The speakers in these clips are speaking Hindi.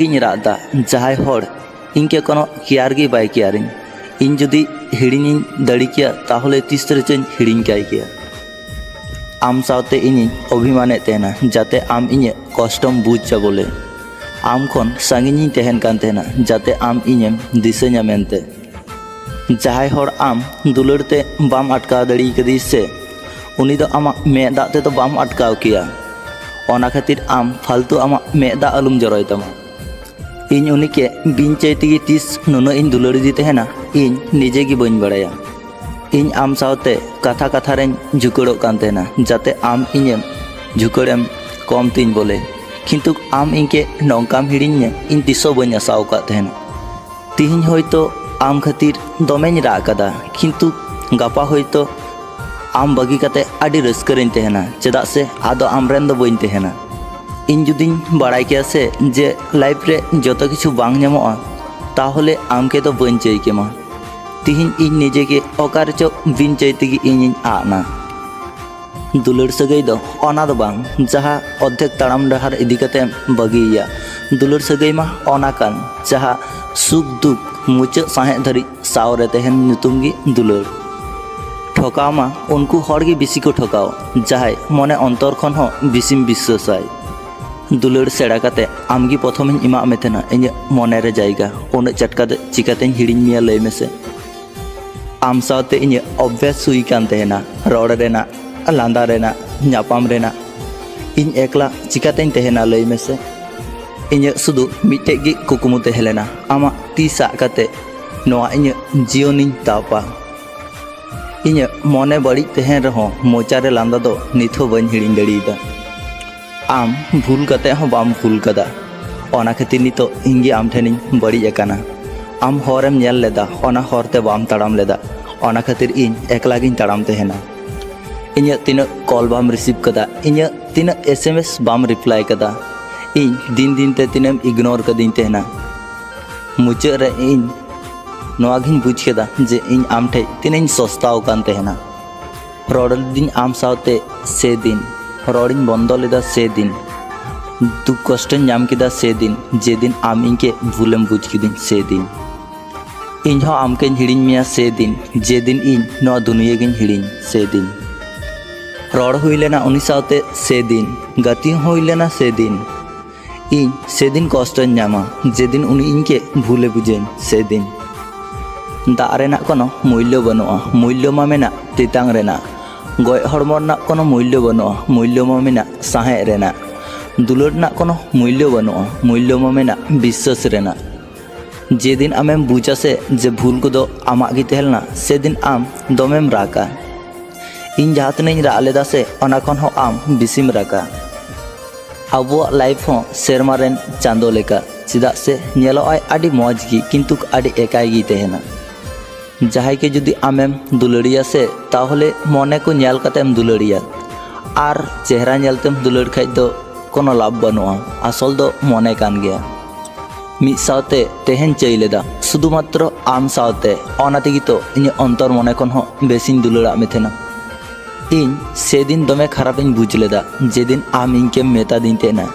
ᱤᱧ ᱨᱟᱜ ᱫᱟ ᱡᱟᱦᱟᱸᱭ ᱦᱚᱲ ᱤᱧ ᱠᱮ ᱠᱳᱱᱳ ᱠᱮᱭᱟᱨ ᱜᱮ ᱵᱟᱭ ᱠᱮᱭᱟᱨᱤᱧ। ᱤᱧ ᱡᱩᱫᱤ ᱦᱤᱲᱤᱧᱤᱧ ᱫᱟᱲᱮ ᱠᱮᱭᱟ ᱛᱟᱦᱚᱞᱮ ᱛᱤᱥ ᱨᱮᱪᱚᱧ ᱦᱤᱲᱤᱧ ᱠᱟᱭ ᱠᱮᱭᱟ। ᱟᱢ ᱥᱟᱶᱛᱮ ᱤᱧᱤᱧ ᱚᱵᱷᱤᱢᱟᱱᱮᱫ ᱛᱟᱦᱮᱱᱟ ᱡᱟᱛᱮ ᱟᱢ ᱤᱧᱟᱹᱜ ᱠᱚᱥᱴᱚᱢ ᱵᱩᱡᱽ ᱵᱚᱞᱮ। ᱟᱢ ᱠᱷᱚᱱ ᱥᱟᱺᱜᱤᱧᱤᱧ ᱛᱟᱦᱮᱱ ᱠᱟᱱ ᱛᱟᱦᱮᱱᱟ ᱡᱟᱛᱮ ᱟᱢ ᱤᱧᱮᱢ ᱫᱤᱥᱟᱹᱧᱟ ᱢᱮᱱᱛᱮ। ᱡᱟᱦᱟᱸᱭ ᱦᱚᱲ ᱟᱢ ᱫᱩᱞᱟᱹᱲ te ᱵᱟᱢ ᱟᱴᱠᱟᱣ ᱫᱟᱲᱮ ᱠᱟᱫᱮ ᱥᱮ ᱩᱱᱤ ᱫᱚ ᱟᱢᱟᱜ ᱢᱮᱫ ᱫᱟᱜ ᱛᱮᱫᱚ ᱵᱟᱢ ᱟᱴᱠᱟᱣ ᱠᱮᱭᱟ। ᱚᱱᱟ ᱠᱷᱟᱹᱛᱤᱨ ᱟᱢ ᱯᱷᱟᱞᱛᱩ ᱟᱢᱟᱜ ᱢᱮᱫ ᱫᱟᱜ ᱟᱞᱚᱢ ᱡᱚᱨᱚᱭ ᱛᱟᱢᱟ। ᱤᱧ ᱩᱱᱤকে ᱵᱤᱧ ᱪᱟᱹᱭ ᱛᱮᱜᱮ ᱛᱤᱥ ᱱᱩᱱᱟᱹᱜ ᱤᱧ ᱫᱩᱞᱟᱹᱲᱮᱫᱮ ᱛᱟᱦᱮᱱᱟ ᱤᱧ ᱱᱤᱡᱮ ᱜᱮ ᱵᱟᱹᱧ ᱵᱟᱲᱟᱭᱟ। ᱤᱧ ᱟᱢ ᱥᱟᱶᱛᱮ ᱠᱟᱛᱷᱟ ᱠᱟᱛᱷᱟ ᱨᱮᱧ ᱡᱷᱩᱠᱟᱹᱲᱚᱜ ᱠᱟᱱ ᱛᱟᱦᱮᱱᱟ ᱡᱟᱛᱮ ᱟᱢ ᱤᱧᱮᱢ ᱡᱷᱩᱠᱟᱹᱲᱮᱢ ᱠᱚᱢ ᱛᱤᱧ ᱵᱚᱞᱮ। ᱠᱤᱱᱛᱩ ᱟᱢ ᱤᱧকে ᱱᱚᱝᱠᱟᱢ ᱦᱤᱲᱤᱧᱟ ᱤᱧ ᱛᱤᱥᱦᱚᱸ ᱵᱟᱹᱧ ᱟᱥᱟᱣ ᱟᱠᱟᱫ ᱛᱟᱦᱮᱱᱟ। ᱛᱤᱦᱤᱧ ᱦᱚᱭᱛᱚ ᱟᱢ ᱠᱷᱟᱹᱛᱤᱨ ᱫᱚᱢᱮᱧ ᱨᱟᱜ ᱠᱟᱫᱟ ᱠᱤᱱᱛᱩ ᱜᱟᱯᱟ ᱦᱚᱭᱛᱚ ᱟᱢ ᱵᱟᱹᱜᱤ ᱠᱟᱛᱮ ᱟᱹᱰᱤ ᱨᱟᱹᱥᱠᱟᱹ ᱨᱮᱧ ᱛᱟᱦᱮᱱᱟ ᱪᱮᱫᱟᱜ ᱥᱮ ᱟᱫᱚ ᱟᱢᱨᱮᱱ ᱫᱚ ᱵᱟᱹᱧ ᱛᱟᱦᱮᱱᱟ। ᱤᱧ ᱡᱩᱫᱤᱧ ᱵᱟᱲᱟᱭ ᱠᱮᱭᱟ ᱥᱮ ᱡᱮ ᱞᱟᱭᱤᱯᱷ ᱨᱮ ᱡᱚᱛᱚ ᱠᱤᱪᱷᱩ ᱵᱟᱝ ᱧᱟᱢᱚᱜᱼᱟ ᱛᱟᱦᱚᱞᱮ ᱟᱢকে ᱫᱚ ᱵᱟᱹᱧ ᱪᱟᱹᱭ ᱠᱮᱢᱟ। ᱛᱤᱦᱤᱧ ᱤᱧ ᱱᱤᱡᱮᱜᱮ ᱚᱠᱟ ᱨᱮᱪᱚ ᱵᱤᱱ ᱪᱟᱹᱭ ᱛᱮᱜᱮ ᱤᱧᱤᱧ ᱟᱫ ᱱᱟ। ᱫᱩᱞᱟᱹᱲ ᱥᱟᱹᱜᱟᱹᱭ ᱫᱚ ᱚᱱᱟ ᱫᱚ ᱵᱟᱝ ᱡᱟᱦᱟᱸ ᱚᱨᱫᱷᱮᱠ ᱛᱟᱲᱟᱢ ᱰᱟᱦᱟᱨ ᱤᱫᱤ ᱠᱟᱛᱮᱢ ᱵᱟᱹᱜᱤᱭᱮᱭᱟ। ᱫᱩᱞᱟᱹᱲ ᱥᱟᱹᱜᱟᱹᱭ ᱢᱟ ᱚᱱᱟ ᱠᱟᱱ ᱡᱟᱦᱟᱸ ᱥᱩᱠ ᱫᱩᱠ ᱢᱩᱪᱟᱹᱫ ᱥᱟᱸᱦᱮᱫ ᱫᱷᱟᱹᱨᱤᱡ ᱥᱟᱶᱨᱮ ᱛᱟᱦᱮᱱ ᱧᱩᱛᱩᱢ ᱜᱮ ᱫᱩᱞᱟᱹᱲ। ঠকাও মা উনকু হড় গে বেশি কো ঠকাও যাহাই মনে অন্তর খন হ বেশিম বিশ্বাসাই। দুলাড় সেড়া কাতে আমগি প্রথমেই ইমা মে তেনা ইᱧᱟᱹᱜ মনের জায়গা উᱱᱟᱹᱜ চটকাতে চিকাতেᱧ হিড়িᱧ মিয়া ᱞᱟᱹᱭ ᱢᱮᱥᱮ। ᱟᱢ ᱥᱟᱶᱛᱮ ᱤᱧᱟᱹᱜ ᱚᱵᱵᱷᱟᱥ ᱦᱩᱭ ᱠᱟᱱ ᱛᱟᱦᱮᱱᱟ ᱨᱚᱲ ᱨᱮᱱᱟᱜ ᱞᱟᱸᱫᱟ ᱨᱮᱱᱟᱜ ᱧᱟᱯᱟᱢ ᱨᱮᱱᱟᱜ। ᱤᱧ ᱮᱠᱞᱟ ᱪᱤᱠᱟᱛᱮᱧ ᱛᱟᱦᱮᱱᱟ ᱞᱟᱹᱭ ᱢᱮᱥᱮ। ᱤᱧᱟᱹᱜ ᱥᱩᱫᱷᱩ ᱢᱤᱫᱴᱮᱡ ᱜᱮ ᱠᱩᱠᱢᱩ ᱛᱟᱦᱮᱸ ᱞᱮᱱᱟ ᱟᱢᱟᱜ ᱛᱤ ᱥᱟᱵ ᱠᱟᱛᱮ ᱱᱚᱣᱟ ᱤᱧᱟᱹᱜ ᱡᱤᱭᱚᱱᱤᱧ ᱛᱟᱵᱟ। ᱤᱧᱟᱹᱜ ᱢᱚᱱᱮ ᱵᱟᱹᱲᱤᱡ ᱛᱟᱦᱮᱱ ᱨᱮᱦᱚᱸ ᱢᱚᱪᱟᱨᱮ ᱞᱟᱸᱫᱟ ᱫᱚ ᱱᱤᱛᱦᱚᱸ ᱵᱟᱹᱧ ᱦᱤᱲᱤᱧ ᱫᱟᱲᱮᱭᱟᱫᱟ। ᱟᱢ ᱵᱷᱩᱞ ᱠᱟᱛᱮ ᱦᱚᱸ ᱵᱟᱢ ᱵᱷᱩᱞ ᱠᱟᱫᱟ ᱚᱱᱟ ᱠᱷᱟᱹᱛᱤᱨ ᱱᱤᱛᱚᱜ ᱤᱧᱜᱮ ᱟᱢ ᱴᱷᱮᱱᱤᱧ ᱵᱟᱹᱲᱤᱡ ᱟᱠᱟᱱᱟ। ᱟᱢ ᱦᱚᱨᱮᱢ ᱧᱮᱞ ᱞᱮᱫᱟ ᱚᱱᱟ ᱦᱚᱨᱛᱮ ᱵᱟᱢ ᱛᱟᱲᱟᱢ ᱞᱮᱫᱟ ᱚᱱᱟ ᱠᱷᱟᱹᱛᱤᱨ ᱤᱧ ᱮᱠᱞᱟ ᱜᱤᱧ ᱛᱟᱲᱟᱢ ᱛᱟᱦᱮᱱᱟ। ᱤᱧᱟᱹᱜ ᱛᱤᱱᱟᱹᱜ ᱠᱚᱞ ᱵᱟᱢ ᱨᱤᱥᱤᱵᱷ ᱠᱟᱫᱟ ᱤᱧᱟᱹᱜ ᱛᱤᱱᱟᱹᱜ SMS ᱵᱟᱢ ᱨᱤᱯᱞᱟᱭ ᱠᱟᱫᱟ ᱤᱧ ᱫᱤᱱ ᱫᱤᱱᱛᱮ ᱛᱤᱱᱟᱹᱜ ᱤᱜᱱᱳᱨ ᱠᱟᱹᱫᱤᱧ ᱛᱟᱦᱮᱱᱟ। ᱢᱩᱪᱟᱹᱫ ᱨᱮ ᱤᱧ ᱱᱚᱣᱟ ᱜᱤᱧ ᱵᱩᱡᱽ ᱠᱮᱫᱟ ᱡᱮ ᱤᱧ ᱟᱢ ᱴᱷᱮᱡ ᱛᱤᱱᱟᱹᱜ ᱤᱧ ᱥᱚᱥᱛᱟᱣ ᱠᱟᱱ ᱛᱟᱦᱮᱱᱟ। ᱨᱚᱲ ᱞᱤᱫᱟᱹᱧ ᱟᱢ ᱥᱟᱶᱛᱮ ᱥᱮᱫᱤᱱ ᱨᱚᱲᱤᱧ ᱵᱚᱱᱫᱚ ᱞᱮᱫᱟ ᱥᱮᱫᱤᱱ दुख कष्ट नाम किदा सेदिन जेदिन आम इनके भूलेम बुझ किदिन सेदिन इन हो आमके हिड़िन मिया सेदिन जेदिन इन नवा दुनिया गिन हिड़िन सेदिन रड़ हुई लेना उनी सावते सेदिन गति हुई लेना सेदिन इन सेदिन कष्ट नामा जेदिन उनी इनके भूले बुझेन सेदिन दाग रेना कोनो मूल्य बनुआ मूल्य मा मेना तितांग रेना गय हड़मो रेना कोनो मूल्य बनुआ मूल्य मा मेना साहे रेना दुलाड़ ना कोनो मूल्य बनुआ मूल्य मा मेना विश्वास रेना जेदिन आमेम बुझा से जे भूल को दो आमाग गी तहेलना सेदिन आम दमेम रागा इन जहाँ तनाई राग लेदा से ओना खन हो आम बिसिम रागा आबुआ लाइफ हो सेरमा रेन चांदो लेका चेदा से नेलो आय आडी मौज गी किंतु आडी एकाई गी तहेना जहाई के जुदी आमेम दुलाड़िया से ताहले मने को नेल कातेम दुलाड़िया आर चेहरा नेलतेम दुलाड़ खाइ दो कोनो लाभ बनुआ आसल दो मने कान गया मिद सावते तेहेन चाइ लेदा शुधुमात्र आम सावते ओना तेगी तो इन अंतर मने खन हो बेसिन दुलाड़ा मे थेना इन सेदिन दमे खराब इन बुझ लेदा जेदिन आम इनके मेता दिन तेना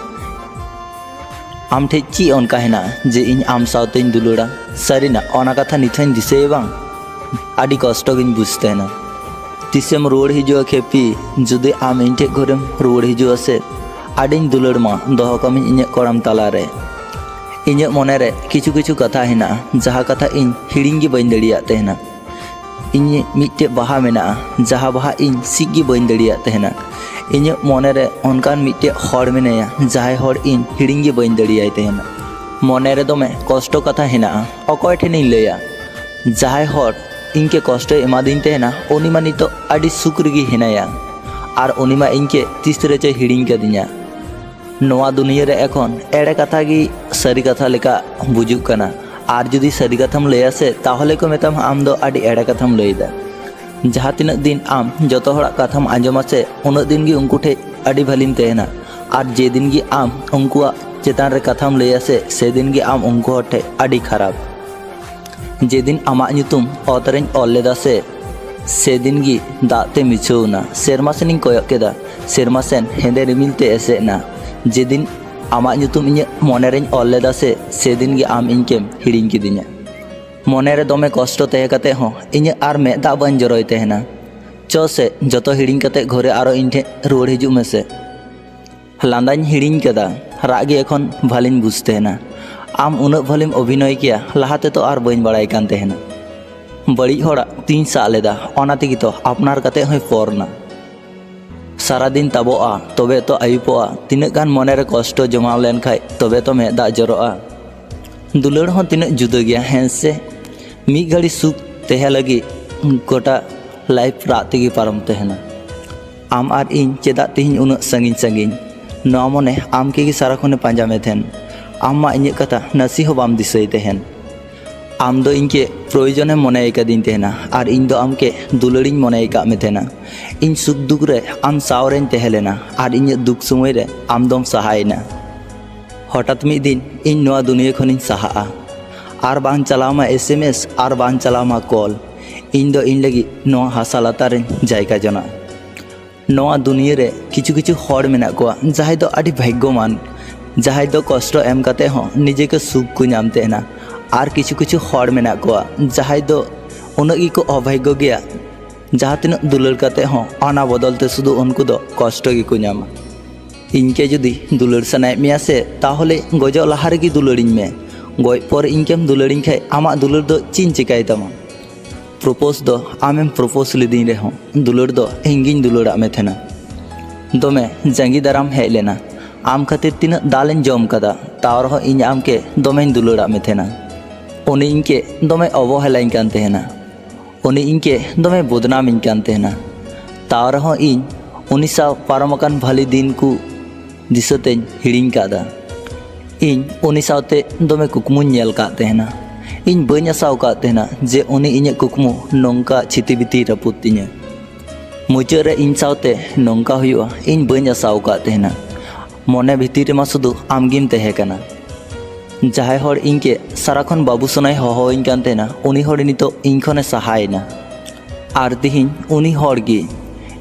आम ठे ची अनका हेना जे इन आम सावते इन दुलाड़ा सारिना ओना कथा निथाइन दिसे बांग आडी कष्ट गिन बुझते ना तिसेम रुवाड़ हिजुआ खेपी जुदि आम इन ठे घरेम रुवाड़ हिजुआ से आडिन दुलाड़ मा दोहो कमिन इᱧᱟᱹᱜ कोड़ाम तालारे इᱧᱟᱹᱜ मनेरे किछु किछु कथा हेना जहाँ कथा इन हिड़िंग गी बाइन दाड़िया तहेना इन मिट्टे बाहा मेना जहाँ बाहा इन सिग गी बाइन दाड़िया तहेना इᱧᱟᱹᱜ मनेरे अनकान मिट्टे हड़ मेनाया जहाँ हड़ इन हिड़िंग गी बाइन दाड़िया तहेना मनेरे दमे कष्ट कथा हेना अकय ठेनिñ लैया जहाँ हड़ इनके कष्ट एमादिñ तहेना उनी मा नितो आडी सुख रेगी हेनाया आर उनी मा इनके तीस रेचे हिड़िंग कदिñा नोआ दुनिया रे एखन एड़े कथा गी सारी कथा लेका बुझुग कना आर जुदी सारी कथाम लैया से ताहले को मेताम आम दो आडी एड़े कथाम लैदा जहाँ तिनाग दिन आम जतो हड़ा कथाम आंजमा से उनाग दिन गी उनको ठे आडी भालिम तहेना आर जे दिन गी आम उनकुआ चेतान रे कथाम लैया से दिन गी आम उनको ठे आडी खराब जे दिन आमा nyutum ओत रेñ ऑल लेदा से दिन गी दाते मिछौना सेरमा सेनिñ कोयक केदा सेरमा सेन हेंदे रिमिलते एसेना जेदिन आमाग ᱧᱩᱛᱩᱢ ᱤᱧᱟᱹᱜ ᱢᱚᱱᱮᱨᱮᱧ ᱚᱞ ᱞᱮᱫᱟ ᱥᱮ ᱥᱮᱫᱤᱱ ᱜᱮ ᱟᱢ ᱤᱧᱠᱮᱢ ᱦᱤᱲᱤᱧ ᱠᱤᱫᱤᱧᱟ। ᱢᱚᱱᱮᱨᱮ ᱫᱚᱢᱮ ᱠᱚᱥᱴᱚ ᱛᱟᱦᱮᱸ ᱠᱟᱛᱮ ᱦᱚᱸ ᱤᱧᱟᱹᱜ ᱟᱨ ᱢᱮᱫ ᱫᱟᱜ ᱵᱟᱹᱧ ᱡᱚᱨᱚᱭ ᱛᱟᱦᱮᱱᱟ। ᱪᱚ ᱥᱮ ᱡᱚᱛᱚ ᱦᱤᱲᱤᱧ ᱠᱟᱛᱮ ᱜᱷᱚᱨᱮ ᱟᱨᱚ ᱤᱧ ᱴᱷᱮᱱ ᱨᱩᱣᱟᱹᱲ ᱦᱤᱡᱩᱜ ᱢᱮᱥᱮ। ᱞᱟᱸᱫᱟᱧ ᱦᱤᱲᱤᱧ ᱠᱟᱫᱟ, ᱨᱟᱜ ᱜᱮ ᱮᱠᱷᱚᱱ ᱵᱷᱟᱹᱞᱤᱧ ᱵᱩᱡᱽ ᱛᱟᱦᱮᱱᱟ। ᱟᱢ ᱩᱱᱟᱹᱜ ᱵᱷᱟᱹᱞᱤᱢ ᱚᱵᱷᱤᱱᱚᱭ ᱠᱮᱭᱟ ᱞᱟᱦᱟ ᱛᱮᱫᱚ ᱟᱨ ᱵᱟᱹᱧ ᱵᱟᱲᱟᱭ ᱠᱟᱱ ᱛᱟᱦᱮᱱᱟ। ᱵᱟᱹᱲᱤᱡ ᱦᱚᱲᱟᱜ ᱛᱤᱧ ᱥᱟᱵ ᱞᱮᱫᱟ, ᱚᱱᱟ ᱛᱮᱜᱮ ᱛᱚ ᱟᱯᱱᱟᱨ ᱠᱟᱛᱮ ᱦᱚᱸᱭ ᱯᱚᱨᱱᱟ। सारादिन ताबोआ तबे तो आयुपोआ, तीना गान मनेरे कष्ट जमा लेन खाय तबे तो मेद दाग जरोआ। दुलड़ हों तीना जुदा गया हैं से मिद घड़ी सुख तहे लगी गोटा लाइफ रात तेगी पारम तहना। आम आर इन चेदा तेहिं उना संगिन संगिन नवा मने आम के सारा खने पांजा में थेन। आम मा इᱧ कथा नसी हो बाम दिसई तहन। आम दो इनके प्रयोजने मने कदिन तहना और इन दो आम के दुलड़िन मने का में थेना। इन सुख दुख रे आम सावरेन तहलेना और इन दुख समय रे आम दम सहायना। हठात मिद दिन इन नवा दुनिया खनिन सहा और बांग चलामा SMS और बांग चलामा कॉल। इन दो इन लगी नवा हासा लातारेन जायगा जना। नवा दुनिया रे किछु किछु हड़ मेना कोआ जहाय दो आदि भाग्यमान, जहाय दो कष्ट एम काते हो निजे के सुख को नाम तेना और किछु किछु हड़ मेना कोआ जहाय दो उनगी को अभाग्य गया। जहाँ तीन दुलड़ काते हो आना बदलते शुधु उनको दो कष्ट गी को नामा। इनके जुदी दुलड़ सनाय मिया से ताहले गजो लहा रेगी दुलड़िन में, गज पर इनकेम दुलड़िन खाय आमा दुलड़ दो चिन चिकाय तमा। प्रपोज दो आमेम प्रपोज लेदिन रेहो दुलड़ दो हिंगिन दुलड़ा में थेना। दमे जांगी दाराम हेज लेना, आम खातिर तीना दालें जम कदा ताव रहो इन आम के दमें दुलड़ा में थेना। उनी इनके दमे अवहेलाइन कान तहेना, उनी इनके दमे बदनामिन कान तहेना। ताव रहो इन उनी साव पारमकान भाली दिन को दिसतें हिड़िन कादा। इन उनी सावते दमे कुकमुन नेल का तहेना। इन बनी आसाव का तहेना जे उनी इᱧ कुकमु नौका छितिबिति रपुद तिᱧा। मुचाद रे इन सावते नौका हुआ इन बनी आसाव का तहेना। मने भितर मा शुधु आमगिम तहे कना। जहाय हर इनके साराखन बाबू सोनाय हहोइन कान तहेना उनी हर नितो इन खने सहायना। आर तिहिन उनी हर गे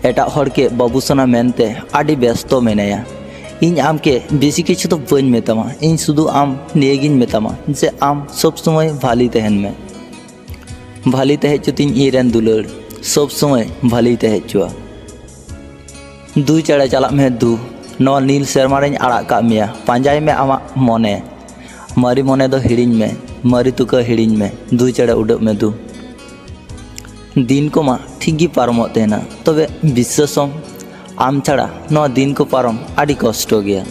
एटा हर के बाबू सोना मेनते आडि व्यस्त मेनाया। इन आम के बेसी किछु तो बन मेतामा, इन शुधु आम नियगिन मेतामा जे आम सब समय भाली तहन में। भाली तहे चुतिन इरेन दुलड़ सब समय भाली तहे चुआ। दु चढ़े चला में दु नो नील सेरमारें आड़ा का मिया पांजाई में आमा मने मारी मने दो हिड़िन में, मारी तुका हिड़िन में दु चढ़े उड़ब में दु। दिन को मा ठीक गी पारमोत तहना, तबे विश्वासम आम छाड़ा नवा दिन को पारम आदि कष्ट गया।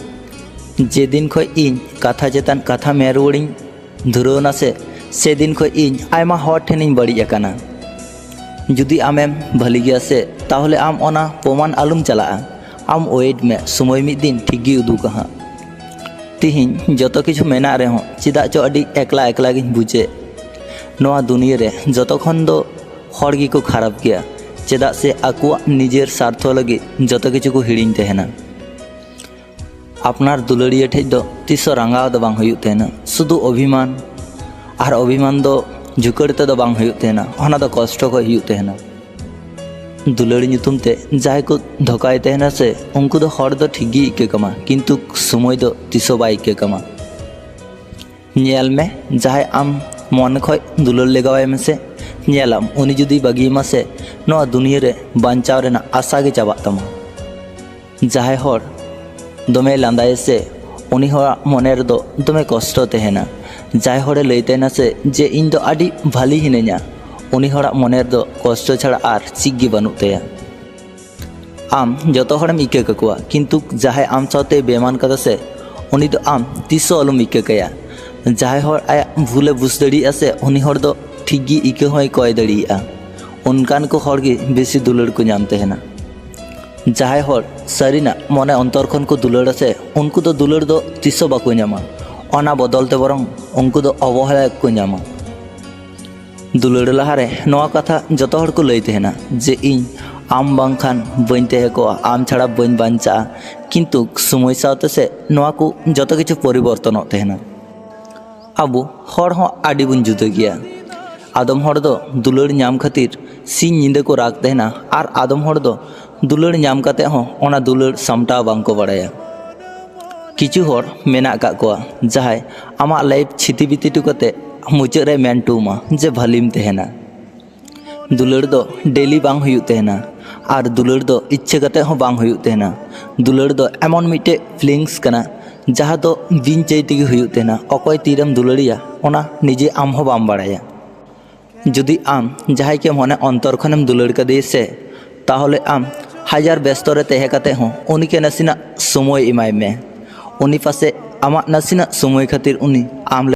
जे दिन खो इन कथा चेतन कथा में रुवाड़िन धुरवना से दिन खो इन आयमा हर ठेनिन बड़ी अकाना। जुदी आमेम भली गया से ताहले आम ओना प्रमाण आलुम चला। आम वेट में समय मिद दिन ठीक गी उदुगा हाँ। तिहिन जतो किछु मेना रेहो चिदा चो अडी एकला एकला गिन बुझे। नवा दुनिया रे जतो खन दो हर गी को खराब गया चेदा से आकुआ निजेर स्वार्थ लगे जतो किछु को हिड़िन तहेना। अपनार दुलड़िया ठेज दो तीसो रंगाव दो बांग हुयुग तहेना, शुधु अभिमान और अभिमान दो झुकड़ते दो बांग हुयुग तहेना, ओना दो कष्ट को हुयुग तहेना। दुलड़ी ᱧᱩᱛᱩᱢ ते जाय को धोकाय तहेना से उनको दो हर दो ठीक गी इके कमा, किंतु समय दो तीसो बाय इके कमा। नेल में जाय आम मन खय दुलड़ लेगावाय में से नेलाम उनी जुदी बगीमा से नवा दुनिया रे बांचाव रेना आशा गे चाबा तमा। जाय हर दमे लांदाय से उनी हर मने रे दो दमे कष्ट तहेना। जाय हर लई तहेना से जे इन दो आडी भाली हिने냐 उनी हर मने रे दो कष्ट छाड़ा आर चिक गे बानुग तया। आम जतो हरम इके ककुआ, किंतु जाय आम साथे बेमान कदा से उनी दो आम तीसो अलुम इके कया। जाय हर आया भूले बुझ दड़िया से उनी हर दो ठीक गी इके होय कय दड़िया। उनकान को हर गे बेसी दुलड़ को नाम तहेना। जाय हर सारीना मने अंतर खन को दुलड़ से उनको दो दुलड़ दो तीसो बाको नामा, ओना बदलते बरং उनको दो अवहेला को नामा। दुलड़ लहारे नवा कथा जतो हर को लई तहेना जे इन आम बांखान बन तहे को आम छाड़ा बन बांचा, किंतु समय साथे से नवा को जतो किछु परिवर्तन तहेना। आबो हर हो आडी बुन जुदा गया। आदम हर दो दुलड़ नाम खातिर सिंह निंदा को राग तहेना और आदम हर दो दुलड़ नाम काते हो ओना दुलड़ सामटा बांग को बड़ाया। किछु हर मेना का कोआ जहाय आमा लाइफ छिति बिति टुकते मुचाद रे मेन टूमा जे भलिम तेहना दुलड़ दो डेली बांग हुयु तेहना और दुलड़ दो इच्छे कते हो बांग हुयु तेहना दुलड़ दो एमन मिटे फीलिंग्स कना जहाँ दो बिन चाइते हुयु तेहना अकय तीरम दुलड़िया ओना निजे आम हो बाम बाड़ाया जुदी आम जहाय के मने अंतर खनेम दुलड़ कदे से ताहले आम हजार व्यस्त रे तेहे कते हो उनी के नसीना समय इमाय में उनी पासे आमा नसीना समय खातिर उनी आम